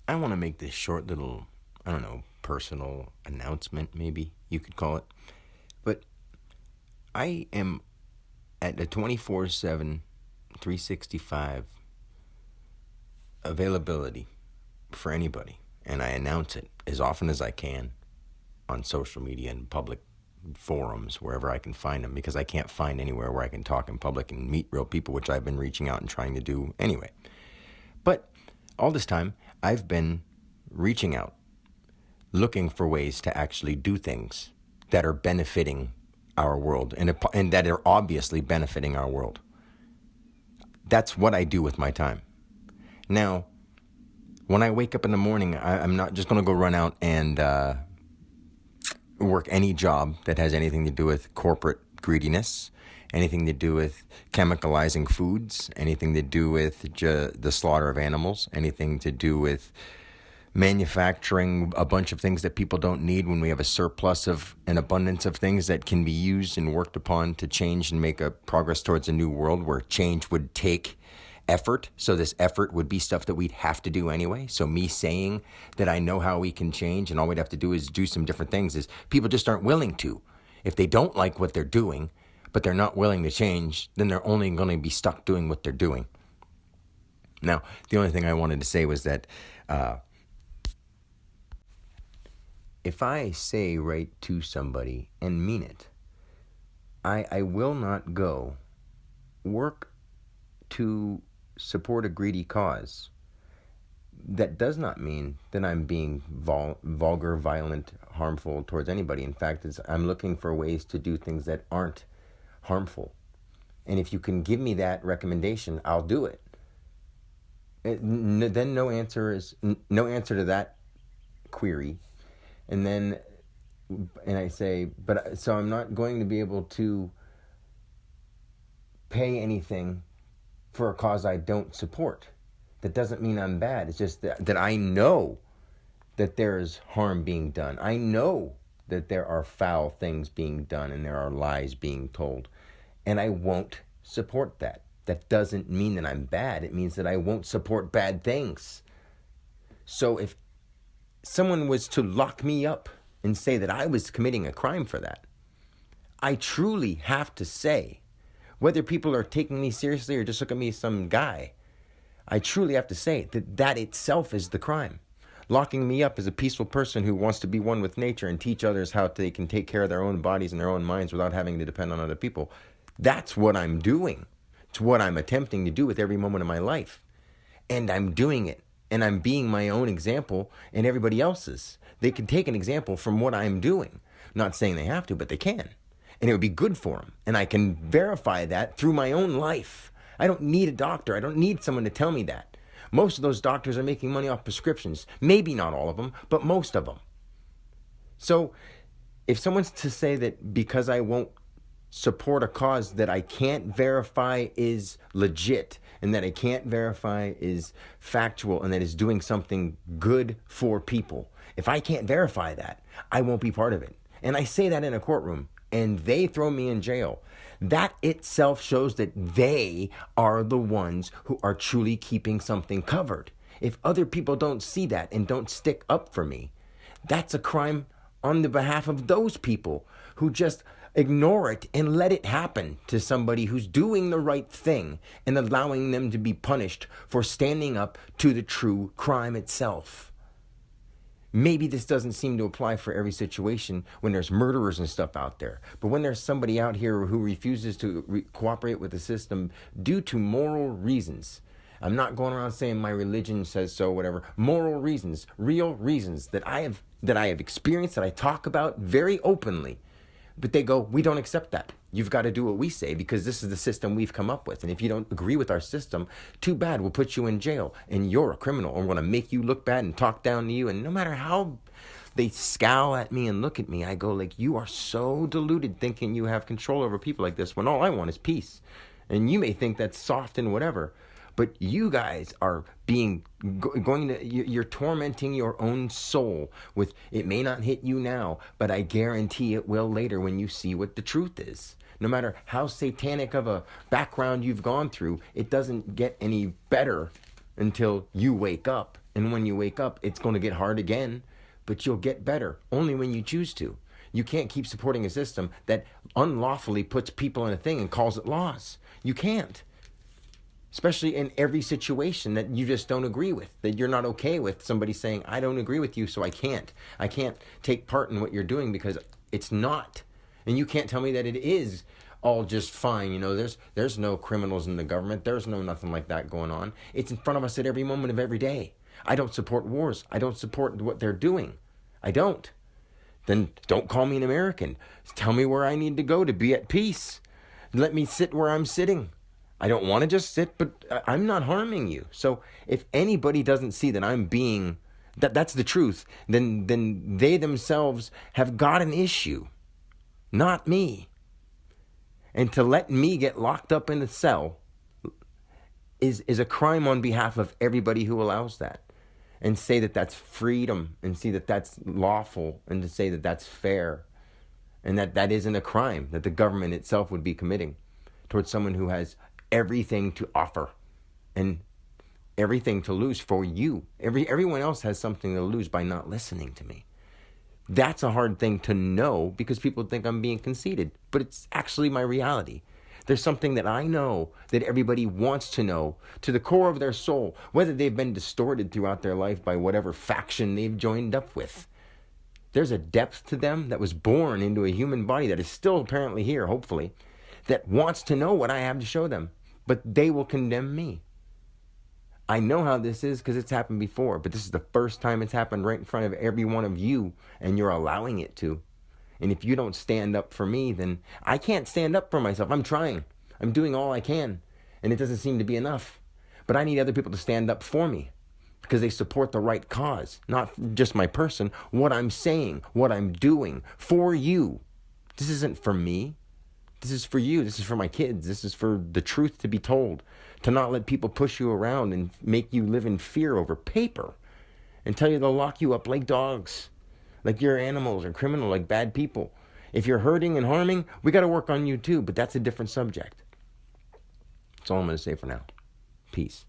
I want to make this short little, I don't know, personal announcement, maybe you could call it. But I am at a 24/7, 365 availability for anybody. And I announce it as often as I can on social media and public forums, wherever I can find them, because I can't find anywhere where I can talk in public and meet real people, which I've been reaching out and trying to do anyway. But all this time, I've been reaching out, looking for ways to actually do things that are benefiting our world and that are obviously benefiting our world. That's what I do with my time. Now, when I wake up in the morning, I'm not just going to go run out and work any job that has anything to do with corporate greediness, anything to do with chemicalizing foods, anything to do with the slaughter of animals, anything to do with manufacturing a bunch of things that people don't need when we have a surplus of an abundance of things that can be used and worked upon to change and make a progress towards a new world where change would take effort. So this effort would be stuff that we'd have to do anyway. So me saying that I know how we can change and all we'd have to do is do some different things is people just aren't willing to. If they don't like what they're doing, but they're not willing to change, then they're only going to be stuck doing what they're doing. Now, the only thing I wanted to say was that if I say right to somebody and mean it, I will not go work to support a greedy cause. That does not mean that I'm being vulgar, violent, harmful towards anybody. In fact, I'm looking for ways to do things that aren't harmful. And if you can give me that recommendation, I'll do it. Then no answer to that query. And I say, so I'm not going to be able to pay anything for a cause I don't support. That doesn't mean I'm bad. It's just that I know that there is harm being done. I know that there are foul things being done and there are lies being told. And I won't support that. That doesn't mean that I'm bad. It means that I won't support bad things. So if someone was to lock me up and say that I was committing a crime for that, I truly have to say, whether people are taking me seriously or just look at me as some guy, I truly have to say that itself is the crime. Locking me up as a peaceful person who wants to be one with nature and teach others how they can take care of their own bodies and their own minds without having to depend on other people. That's what I'm doing. It's what I'm attempting to do with every moment of my life. And I'm doing it. And I'm being my own example and everybody else's. They can take an example from what I'm doing. I'm not saying they have to, but they can. And it would be good for them. And I can verify that through my own life. I don't need a doctor. I don't need someone to tell me that. Most of those doctors are making money off prescriptions. Maybe not all of them, but most of them. So if someone's to say that because I won't support a cause that I can't verify is legit and that I can't verify is factual and that is doing something good for people, if I can't verify that, I won't be part of it. And I say that in a courtroom and they throw me in jail. That itself shows that they are the ones who are truly keeping something covered. If other people don't see that and don't stick up for me, that's a crime on the behalf of those people who just ignore it and let it happen to somebody who's doing the right thing and allowing them to be punished for standing up to the true crime itself. Maybe this doesn't seem to apply for every situation when there's murderers and stuff out there. But when there's somebody out here who refuses to cooperate with the system due to moral reasons, I'm not going around saying my religion says so, whatever. Moral reasons, real reasons that I have experienced, that I talk about very openly. But they go, we don't accept that. You've got to do what we say because this is the system we've come up with. And if you don't agree with our system, too bad, we'll put you in jail and you're a criminal. Or we're going to make you look bad and talk down to you. And no matter how they scowl at me and look at me, I go like, you are so deluded thinking you have control over people like this when all I want is peace. And you may think that's soft and whatever. But you guys are you're tormenting your own soul with, it may not hit you now, but I guarantee it will later when you see what the truth is. No matter how satanic of a background you've gone through, it doesn't get any better until you wake up And when you wake up, it's going to get hard again, but you'll get better only when you choose to. You can't keep supporting a system that unlawfully puts people in a thing and calls it laws. You can't. Especially in every situation that you just don't agree with, that you're not okay with somebody saying, I don't agree with you, so I can't. I can't take part in what you're doing because it's not. And you can't tell me that it is all just fine. You know, there's no criminals in the government. There's no nothing like that going on. It's in front of us at every moment of every day. I don't support wars. I don't support what they're doing. I don't. Then don't call me an American. Tell me where I need to go to be at peace. Let me sit where I'm sitting. I don't want to just sit, but I'm not harming you. So if anybody doesn't see that I'm being, that's the truth, then they themselves have got an issue, not me. And to let me get locked up in a cell is a crime on behalf of everybody who allows that. And say that that's freedom, and see that that's lawful, and to say that that's fair, and that isn't a crime that the government itself would be committing towards someone who has everything to offer and everything to lose for you. Everyone else has something to lose by not listening to me. That's a hard thing to know because people think I'm being conceited, but it's actually my reality. There's something that I know that everybody wants to know to the core of their soul, whether they've been distorted throughout their life by whatever faction they've joined up with. There's a depth to them that was born into a human body that is still apparently here, hopefully, that wants to know what I have to show them, but they will condemn me. I know how this is because it's happened before, but this is the first time it's happened right in front of every one of you, and you're allowing it to. And if you don't stand up for me, then I can't stand up for myself. I'm trying. I'm doing all I can, and it doesn't seem to be enough. But I need other people to stand up for me because they support the right cause, not just my person, what I'm saying, what I'm doing for you. This isn't for me. This is for you. This is for my kids. This is for the truth to be told, to not let people push you around and make you live in fear over paper and tell you they'll lock you up like dogs, like you're animals or criminal, like bad people. If you're hurting and harming, we got to work on you too, but that's a different subject. That's all I'm going to say for now. Peace.